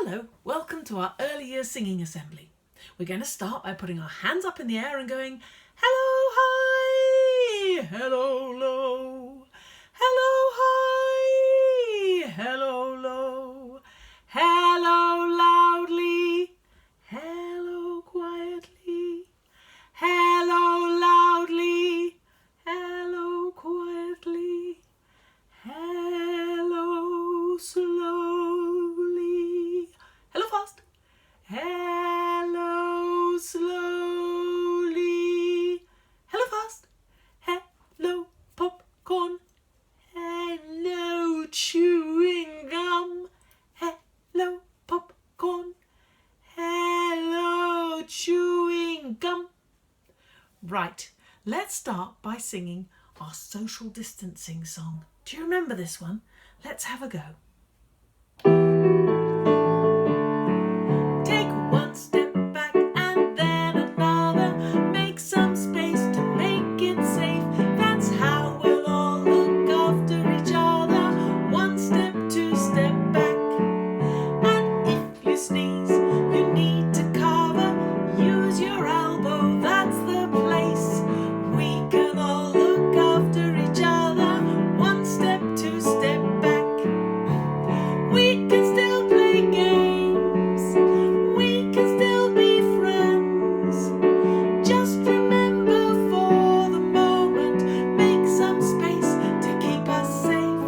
Hello, welcome to our early years singing assembly. We're going to start by putting our hands up in the air and going, hello high, hello low, hello high, hello low, hello loudly, hello quietly, hello loudly, hello quietly, hello slowly, hello fast, hello slowly, hello fast, hello popcorn, hello chewing gum, hello popcorn, hello chewing gum. Right, let's start by singing our social distancing song. Do you remember this one? Let's have a go. Take one step back and then another. Make some space to make it safe. That's how we'll all look after each other. One step, two step back. And if you sneeze, you need to cover. Use your elbow, that's the place. We can all look after each other. One step, two step back. We can still play games. We can still be friends. Just remember for the moment, make some space to keep us safe.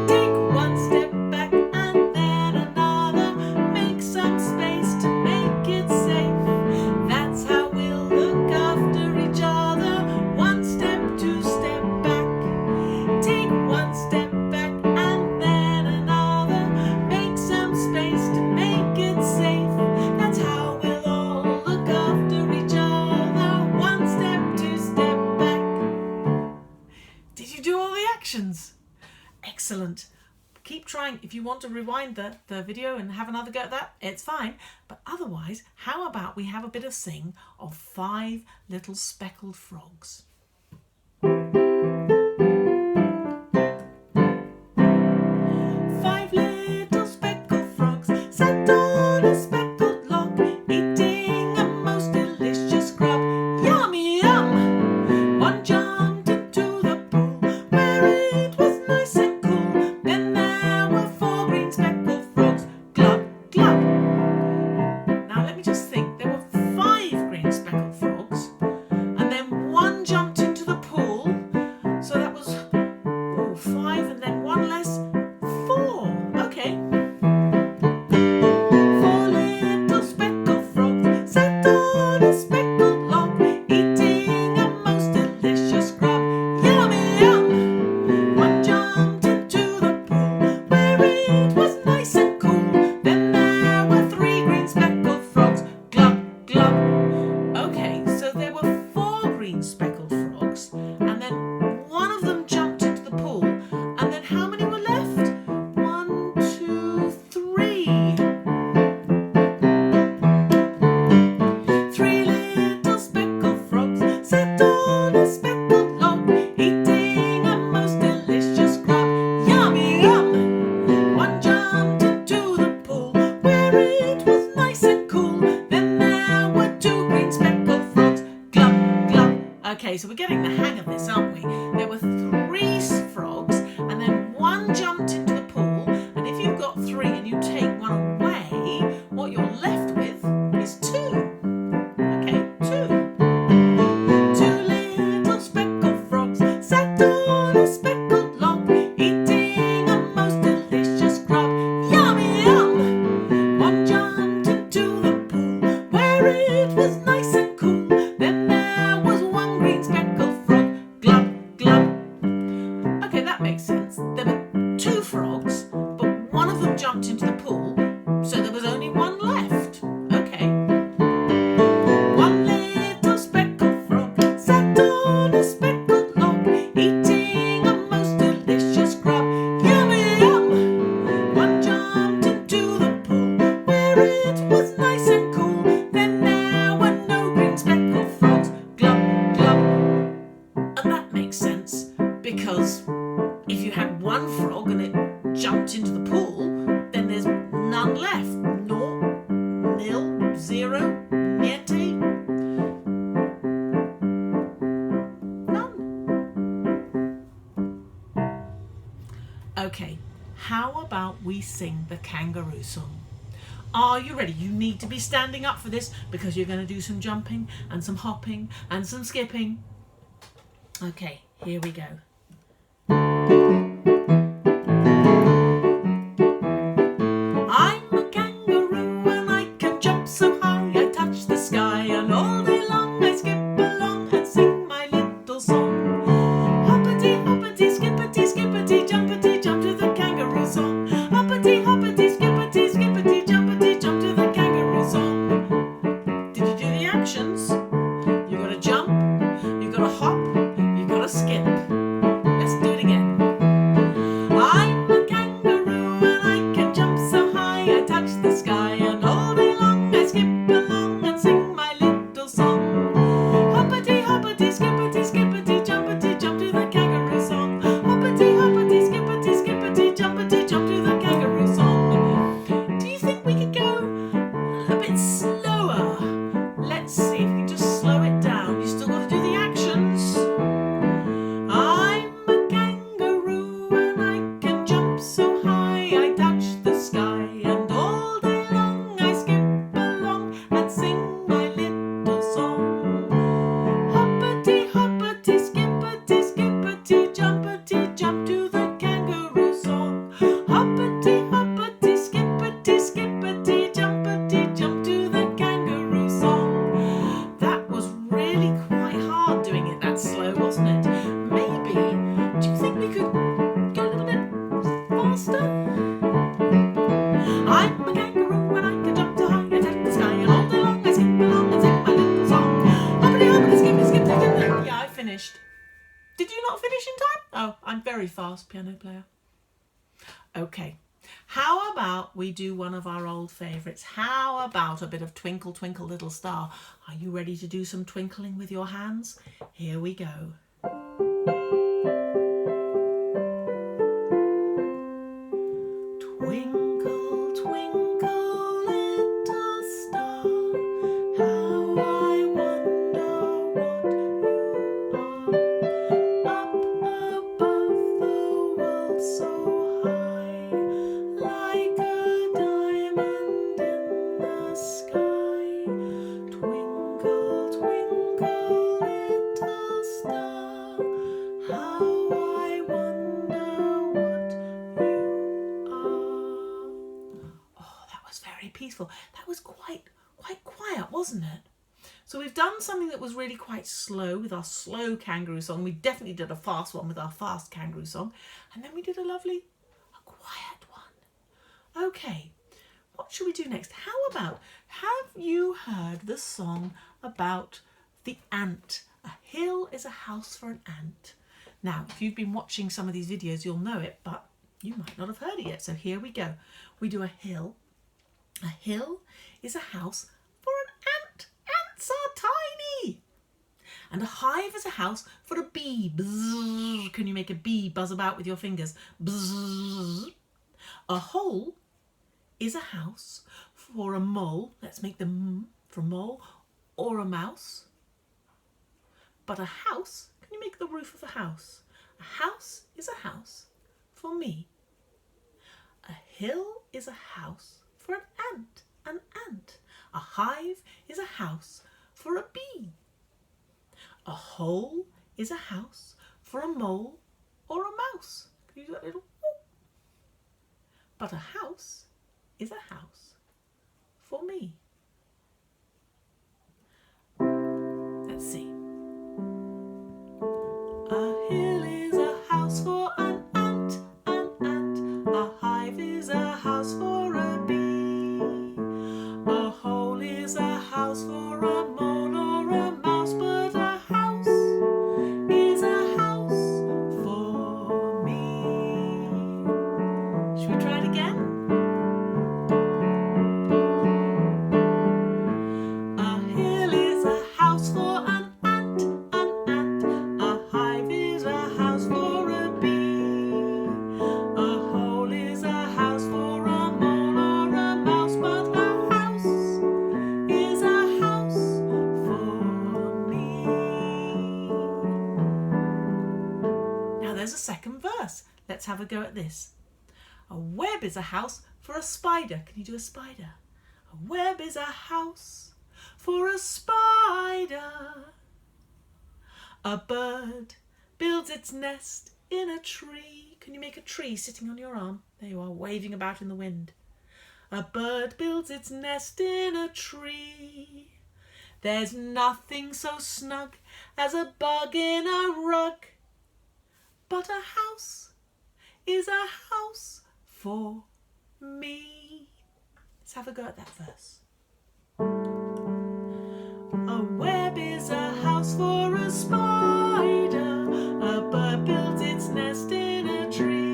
Take one step back and then another. Make some space to make it safe. That's how we'll look after each other. One step, two step back. Take one step back and then another. Make some space to make it safe. That's how we'll all look after each other. One step, two step back. Did you do all the actions? Excellent. Keep trying. If you want to rewind the video and have another go at that, it's fine. But otherwise, how about we have a bit of sing of 5 little speckled frogs? 5 little speckled frogs sat on a speckled log, eating a most delicious grub. Yummy yum! One jumped into the pool where it was nice and cool. Then there were 4 green speckled frogs. Glub, glub. Now let me just think. There were 5 green speckled frogs, and then one jumped jumped into the pool, then there's none left. Naught, nil, zero, niente, none. Okay, how about we sing the Kangaroo Song? Are you ready? You need to be standing up for this because you're going to do some jumping and some hopping and some skipping. Okay, here we go. I'm a kangaroo and I can jump so high I touch the sky, and all day long I skip along and sing my little song. Hoppity, hoppity, skippity, skippity, jumpity, jump to the kangaroo song. Hoppity, hoppity, skippity, skippity, jumpity, jump to the kangaroo song. Did you do the actions? You gotta jump, you gotta hop, you gotta skip. Let's do it again. I'm a kangaroo and I can jump so high I touch the sky, and all day long I skip along and sing my little song. Hoppity, hoppity, skippity, skippity, jumpity, jump to the kangaroo song. Hoppity, hoppity, skippity, skippity, jumpity, jump to the kangaroo song. Do you think we could go a bit slower? Let's see if we can just slow it down. You still got to do the actions. I'm a kangaroo and I can jump so high I touch the sky, and all day long I skip along and sing my little song. Hoppity, hoppity, skippity, skippity, jumpity, jump to the kangaroo song. Hoppity, hoppity, skippity, skippity, jumpity, jump to the kangaroo song. That was really quite hard doing it that slow, wasn't it? Maybe, do you think we could go a little bit faster? I'm a kangaroo and I can jump so high I touch the sky, and all day long I skip along and sing my little song. Hoppity, hoppity, skippity, skippity, jumpity. Yeah, I finished. Did you not finish in time? Oh, I'm very fast piano player. Okay, how about we do one of our old favourites? How about a bit of Twinkle, Twinkle, Little Star? Are you ready to do some twinkling with your hands? Here we go. Twinkle, twinkle, little star, how I wonder what you are. Up above the world so high, like a diamond in the sky. Twinkle, twinkle, little star, how I wonder what you are. Oh, that was very peaceful. That was quite quiet, wasn't it? So we've done something that was really quite slow with our slow kangaroo song. We definitely did a fast one with our fast kangaroo song. And then we did a quiet one. Okay, what should we do next? How about, have you heard the song about the ant? A hill is a house for an ant. Now, if you've been watching some of these videos, you'll know it, but you might not have heard it yet. So here we go. We do a hill. A hill is a house for an ant. Ants are tiny. And a hive is a house for a bee. Bzzz. Can you make a bee buzz about with your fingers? Bzzz. A hole is a house for a mole. Let's make the m for mole, or a mouse. But a house, can you make the roof of a house? A house is a house for me. A hill is a house for an ant. An ant. A hive is a house for a bee. A hole is a house for a mole or a mouse. Can you do that little whoop? But a house is a house for me. Let's see. A hill is a house for an ant, an ant. A hive is a house for a bee. A hole is a house for a mole or a mouse, but a house is a house for me. Should we try it again? A hill is a house for an ant, an ant. A hive is a house for a bee. A hole is have a go at this. A web is a house for a spider. Can you do a spider? A web is a house for a spider. A bird builds its nest in a tree. Can you make a tree sitting on your arm? There you are, waving about in the wind. A bird builds its nest in a tree. There's nothing so snug as a bug in a rug. But a house is a house for me. Let's have a go at that verse. A web is a house for a spider. A bird builds its nest in a tree.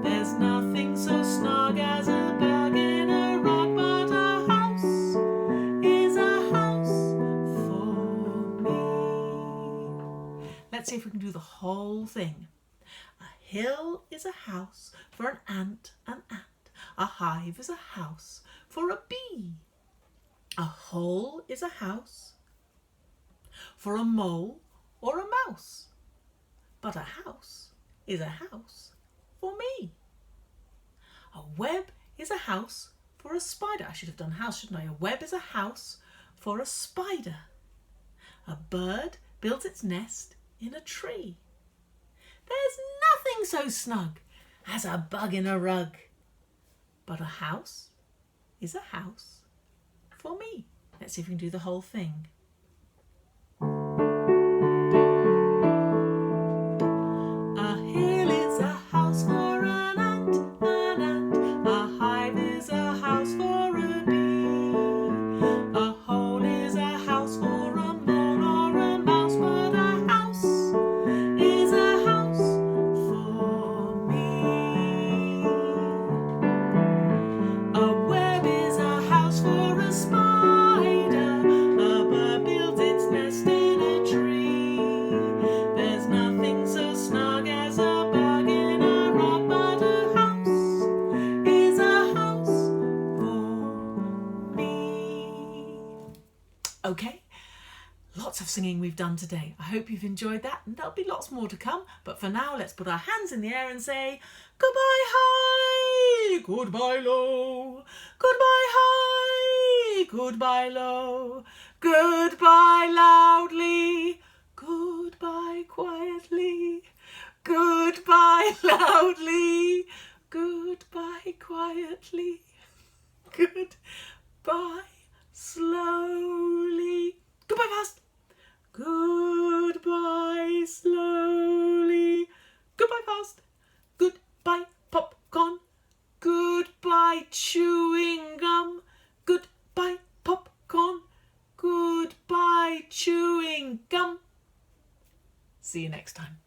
There's nothing so snug as a bug in a rug, but a house is a house for me. Let's see if we can do the whole thing. A hill is a house for an ant. A hive is a house for a bee. A hole is a house for a mole or a mouse. But a house is a house for me. A web is a house for a spider. I should have done house, shouldn't I? A web is a house for a spider. A bird builds its nest in a tree. There's nothing so snug as a bug in a rug. But a house is a house for me. Let's see if we can do the whole thing. A hill is a house for an ant. A hive is a house for a bee. A hole is a house for a mole or a mouse, but a house is a house for me. A web is a house for a spider. A bird builds its nest in a tree. There's nothing so snug as a bug in a rug, but a house is a house for me. Okay, lots of singing we've done today. I hope you've enjoyed that, and there'll be lots more to come. But for now, let's put our hands in the air and say goodbye high, goodbye low, goodbye high, goodbye low, goodbye loudly, goodbye quietly, goodbye loudly, goodbye quietly, goodbye slowly, goodbye fast, goodbye slowly, goodbye fast, goodbye popcorn, goodbye chewing gum, goodbye popcorn, goodbye chewing gum. See you next time.